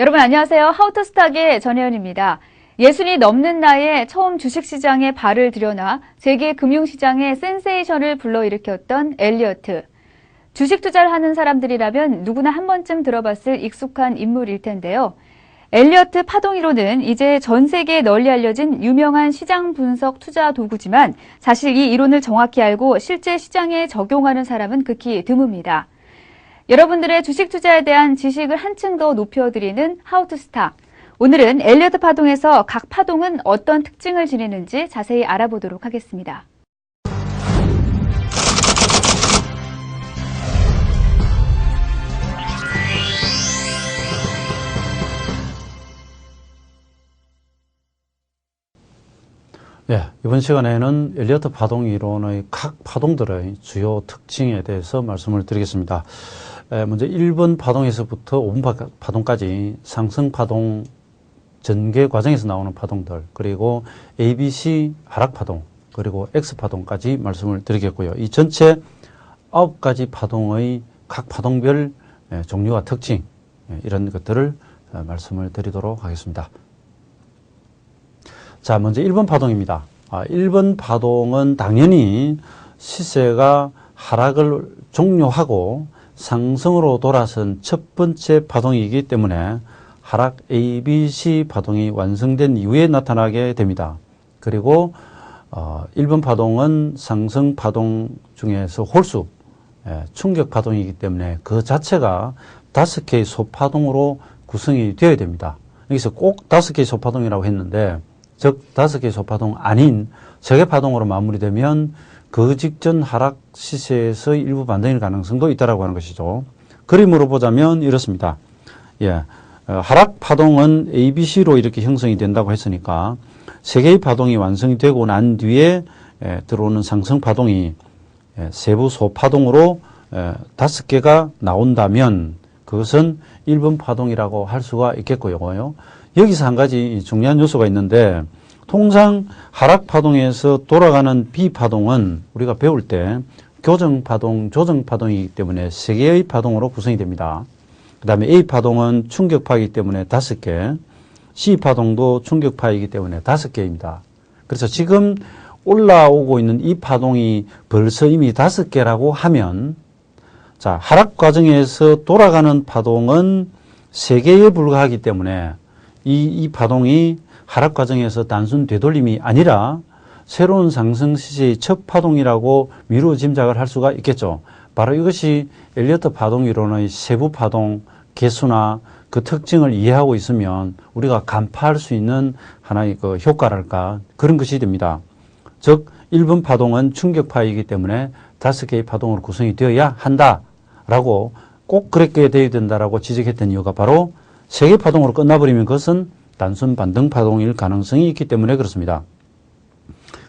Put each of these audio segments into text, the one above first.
여러분 안녕하세요. 하우투스탁의 전혜연입니다. 60이 넘는 나이에 처음 주식시장에 발을 들여놔 세계 금융시장의 센세이션을 불러일으켰던 엘리어트. 주식 투자를 하는 사람들이라면 누구나 한 번쯤 들어봤을 익숙한 인물일 텐데요. 엘리어트 파동이론은 이제 전 세계에 널리 알려진 유명한 시장 분석 투자 도구지만 사실 이 이론을 정확히 알고 실제 시장에 적용하는 사람은 극히 드뭅니다. 여러분들의 주식 투자에 대한 지식을 한층 더 높여드리는 하우투스탁. 오늘은 엘리어트 파동에서 각 파동은 어떤 특징을 지니는지 자세히 알아보도록 하겠습니다. 네, 이번 시간에는 엘리어트 파동 이론의 각 파동들의 주요 특징에 대해서 말씀을 드리겠습니다. 먼저 1번 파동에서부터 5번 파동까지 상승 파동 전개 과정에서 나오는 파동들, 그리고 ABC 하락 파동, 그리고 X 파동까지 말씀을 드리겠고요. 이 전체 9가지 파동의 각 파동별 종류와 특징, 이런 것들을 말씀을 드리도록 하겠습니다. 자, 먼저 1번 파동입니다. 1번 파동은 당연히 시세가 하락을 종료하고 상승으로 돌아선 첫 번째 파동이기 때문에 하락 ABC 파동이 완성된 이후에 나타나게 됩니다. 그리고 1번 파동은 상승 파동 중에서 홀수, 충격 파동이기 때문에 그 자체가 5개의 소파동으로 구성이 되어야 됩니다. 여기서 꼭 5개의 소파동이라고 했는데, 즉 5개의 소파동 아닌 세개 파동으로 마무리되면 그 직전 하락 시세에서 일부 반등일 가능성도 있다라고 하는 것이죠. 그림으로 보자면 이렇습니다. 하락 파동은 ABC로 이렇게 형성이 된다고 했으니까 3개의 파동이 완성이 되고 난 뒤에 들어오는 상승 파동이 세부 소파동으로 5개가 나온다면 그것은 1번 파동이라고 할 수가 있겠고요. 여기서 한 가지 중요한 요소가 있는데, 통상 하락 파동에서 돌아가는 B 파동은 우리가 배울 때 교정 파동, 조정 파동이기 때문에 3개의 파동으로 구성이 됩니다. 그 다음에 A 파동은 충격파이기 때문에 5개, C 파동도 충격파이기 때문에 5개입니다. 그래서 지금 올라오고 있는 이 파동이 벌써 이미 5개라고 하면, 자, 하락 과정에서 돌아가는 파동은 3개에 불과하기 때문에 이 파동이 하락 과정에서 단순 되돌림이 아니라 새로운 상승 시세의 첫 파동이라고 미루어 짐작을 할 수가 있겠죠. 바로 이것이 엘리어트 파동 이론의 세부 파동 개수나 그 특징을 이해하고 있으면 우리가 간파할 수 있는 하나의 그 효과랄까, 그런 것이 됩니다. 즉 1번 파동은 충격파이기 때문에 5개의 파동으로 구성이 되어야 한다라고, 꼭 그렇게 되어야 된다라고 지적했던 이유가 바로 3개 파동으로 끝나버리면 그것은 단순 반등 파동일 가능성이 있기 때문에 그렇습니다.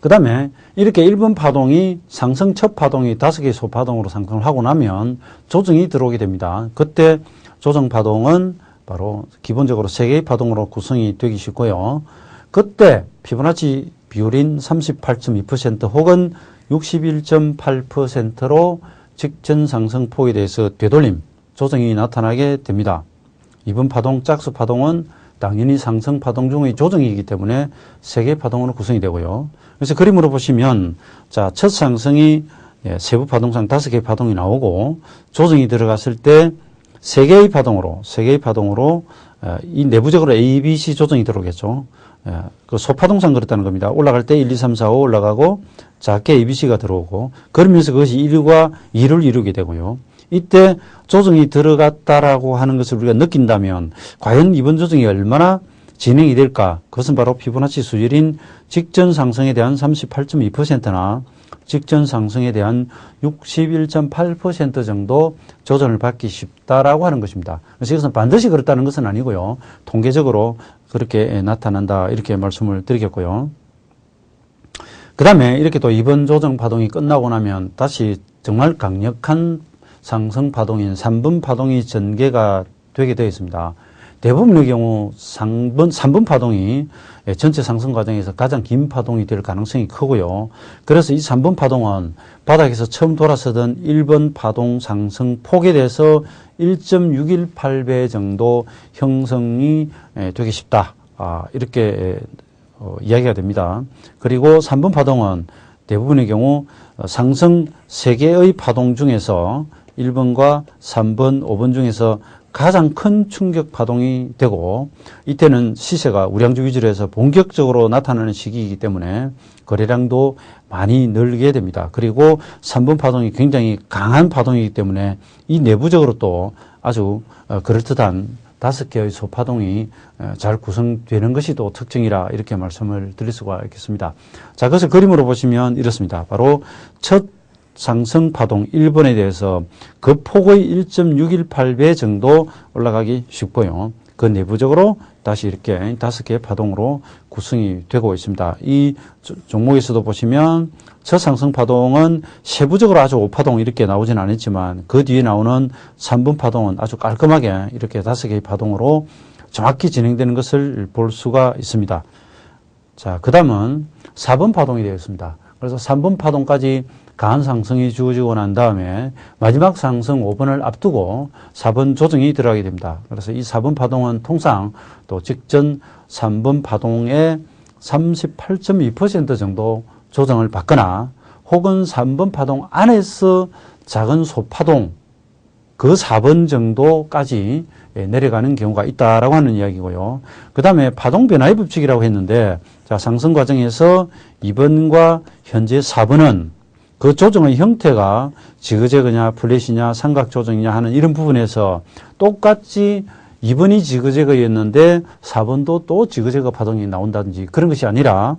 그 다음에 이렇게 1번 파동이 상승 첫 파동이 5개의 소파동으로 상승을 하고 나면 조정이 들어오게 됩니다. 그때 조정 파동은 바로 기본적으로 3개의 파동으로 구성이 되기 쉽고요. 그때 피보나치 비율인 38.2% 혹은 61.8%로 직전 상승폭에 대해서 되돌림, 조정이 나타나게 됩니다. 2번 파동, 짝수 파동은 당연히 상승 파동 중의 조정이기 때문에 3개의 파동으로 구성이 되고요. 그래서 그림으로 보시면, 자, 첫 상승이 세부 파동상 5개의 파동이 나오고 조정이 들어갔을 때 3개의 파동으로 이 내부적으로 A, B, C 조정이 들어오겠죠. 그 소파동상 그렇다는 겁니다. 올라갈 때 1, 2, 3, 4, 5 올라가고 작게 A, B, C가 들어오고, 그러면서 그것이 1과 2를 이루게 되고요. 이때 조정이 들어갔다라고 하는 것을 우리가 느낀다면 과연 이번 조정이 얼마나 진행이 될까? 그것은 바로 피보나치 수율인 직전 상승에 대한 38.2%나 직전 상승에 대한 61.8% 정도 조정을 받기 쉽다라고 하는 것입니다. 그래서 이것은 반드시 그렇다는 것은 아니고요. 통계적으로 그렇게 나타난다, 이렇게 말씀을 드리겠고요. 그 다음에 이렇게 또 이번 조정 파동이 끝나고 나면 다시 정말 강력한 상승 파동인 3번 파동이 전개가 되게 되어 있습니다. 대부분의 경우 3번 파동이 전체 상승 과정에서 가장 긴 파동이 될 가능성이 크고요. 그래서 이 3번 파동은 바닥에서 처음 돌아서던 1번 파동 상승 폭에 대해서 1.618배 정도 형성이 되기 쉽다. 이렇게 이야기가 됩니다. 그리고 3번 파동은 대부분의 경우 상승 3개의 파동 중에서 1번과 3번, 5번 중에서 가장 큰 충격 파동이 되고 이때는 시세가 우량주 위주로 해서 본격적으로 나타나는 시기이기 때문에 거래량도 많이 늘게 됩니다. 그리고 3번 파동이 굉장히 강한 파동이기 때문에 이 내부적으로 또 아주 그럴듯한 5개의 소파동이 잘 구성되는 것이 또 특징이라 이렇게 말씀을 드릴 수가 있겠습니다. 자, 그것을 그림으로 보시면 이렇습니다. 바로 첫 상승 파동 1번에 대해서 그 폭의 1.618배 정도 올라가기 쉽고요. 그 내부적으로 다시 이렇게 5개의 파동으로 구성이 되고 있습니다. 이 종목에서도 보시면 첫 상승 파동은 세부적으로 아주 5파동 이렇게 나오진 않았지만 그 뒤에 나오는 3번 파동은 아주 깔끔하게 이렇게 5개의 파동으로 정확히 진행되는 것을 볼 수가 있습니다. 자, 그 다음은 4번 파동이 되었습니다. 그래서 3번 파동까지 강한 상승이 주어지고 난 다음에 마지막 상승 5번을 앞두고 4번 조정이 들어가게 됩니다. 그래서 이 4번 파동은 통상 또 직전 3번 파동의 38.2% 정도 조정을 받거나 혹은 3번 파동 안에서 작은 소파동 그 4번 정도까지 내려가는 경우가 있다라고 하는 이야기고요. 그 다음에 파동 변화의 법칙이라고 했는데 자, 상승 과정에서 2번과 현재 4번은 그 조정의 형태가 지그재그냐 플랫이냐 삼각 조정이냐 하는 이런 부분에서 똑같이 2번이 지그재그였는데 4번도 또 지그재그 파동이 나온다든지 그런 것이 아니라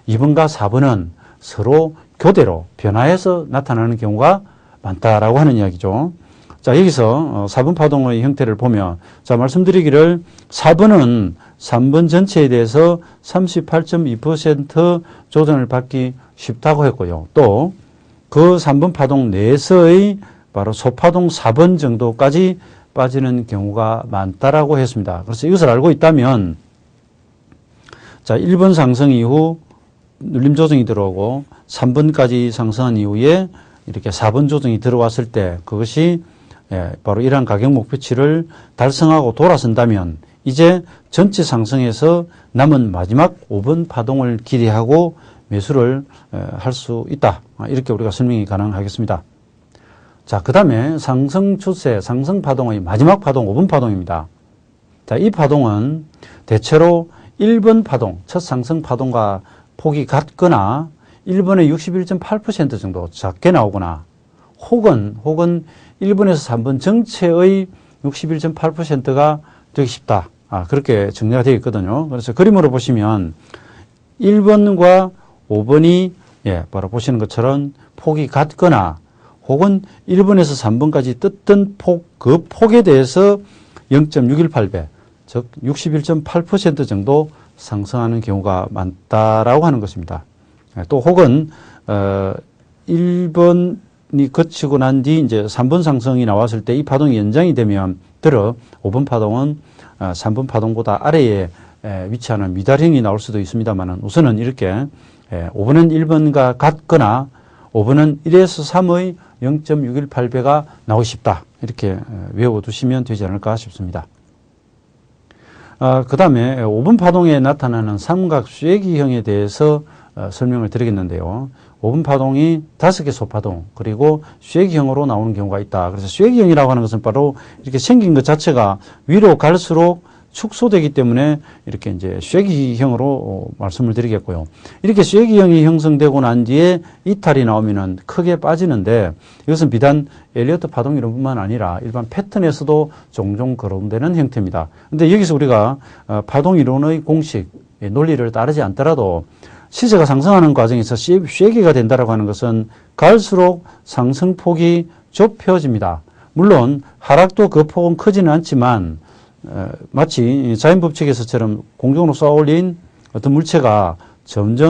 2번과 4번은 서로 교대로 변화해서 나타나는 경우가 많다라고 하는 이야기죠. 자, 여기서 4번 파동의 형태를 보면 자, 말씀드리기를 4번은 3번 전체에 대해서 38.2% 조정을 받기 쉽다고 했고요. 또 그 3번 파동 내에서의 바로 소파동 4번 정도까지 빠지는 경우가 많다라고 했습니다. 그래서 이것을 알고 있다면 자, 1번 상승 이후 눌림 조정이 들어오고 3번까지 상승한 이후에 이렇게 4번 조정이 들어왔을 때 그것이 바로 이러한 가격 목표치를 달성하고 돌아선다면 이제 전체 상승에서 남은 마지막 5번 파동을 기대하고 매수를 할 수 있다. 이렇게 우리가 설명이 가능하겠습니다. 자, 그 다음에 상승 추세, 상승 파동의 마지막 파동, 5번 파동입니다. 자, 이 파동은 대체로 1번 파동, 첫 상승 파동과 폭이 같거나 1번의 61.8% 정도 작게 나오거나 혹은 1번에서 3번 전체의 61.8%가 되기 쉽다. 그렇게 정리가 되어 있거든요. 그래서 그림으로 보시면 1번과 5번이 바로 보시는 것처럼 폭이 같거나 혹은 1번에서 3번까지 뜯던 그 폭에 대해서 0.618배, 즉 61.8% 정도 상승하는 경우가 많다라고 하는 것입니다. 또 혹은 1번이 거치고 난 뒤 이제 3번 상승이 나왔을 때 이 파동이 연장이 되면 들어 5번 파동은 3번 파동보다 아래에 위치하는 미달형이 나올 수도 있습니다만 우선은 이렇게 5번은 1번과 같거나 5번은 1에서 3의 0.618배가 나오고 싶다. 이렇게 외워두시면 되지 않을까 싶습니다. 그 다음에 5번 파동에 나타나는 삼각 쐐기형에 대해서 설명을 드리겠는데요. 5번 파동이 5개 소파동 그리고 쐐기형으로 나오는 경우가 있다. 그래서 쐐기형이라고 하는 것은 바로 이렇게 생긴 것 자체가 위로 갈수록 축소되기 때문에 이렇게 이제 쐐기형으로 말씀을 드리겠고요. 이렇게 쐐기형이 형성되고 난 뒤에 이탈이 나오면은 크게 빠지는데 이것은 비단 엘리어트 파동 이론뿐만 아니라 일반 패턴에서도 종종 거론되는 형태입니다. 근데 여기서 우리가 파동 이론의 공식, 논리를 따르지 않더라도 시세가 상승하는 과정에서 쐐기가 된다라고 하는 것은 갈수록 상승폭이 좁혀집니다. 물론 하락도 그 폭은 크지는 않지만 마치 자연법칙에서처럼 공중으로 쏘아올린 어떤 물체가 점점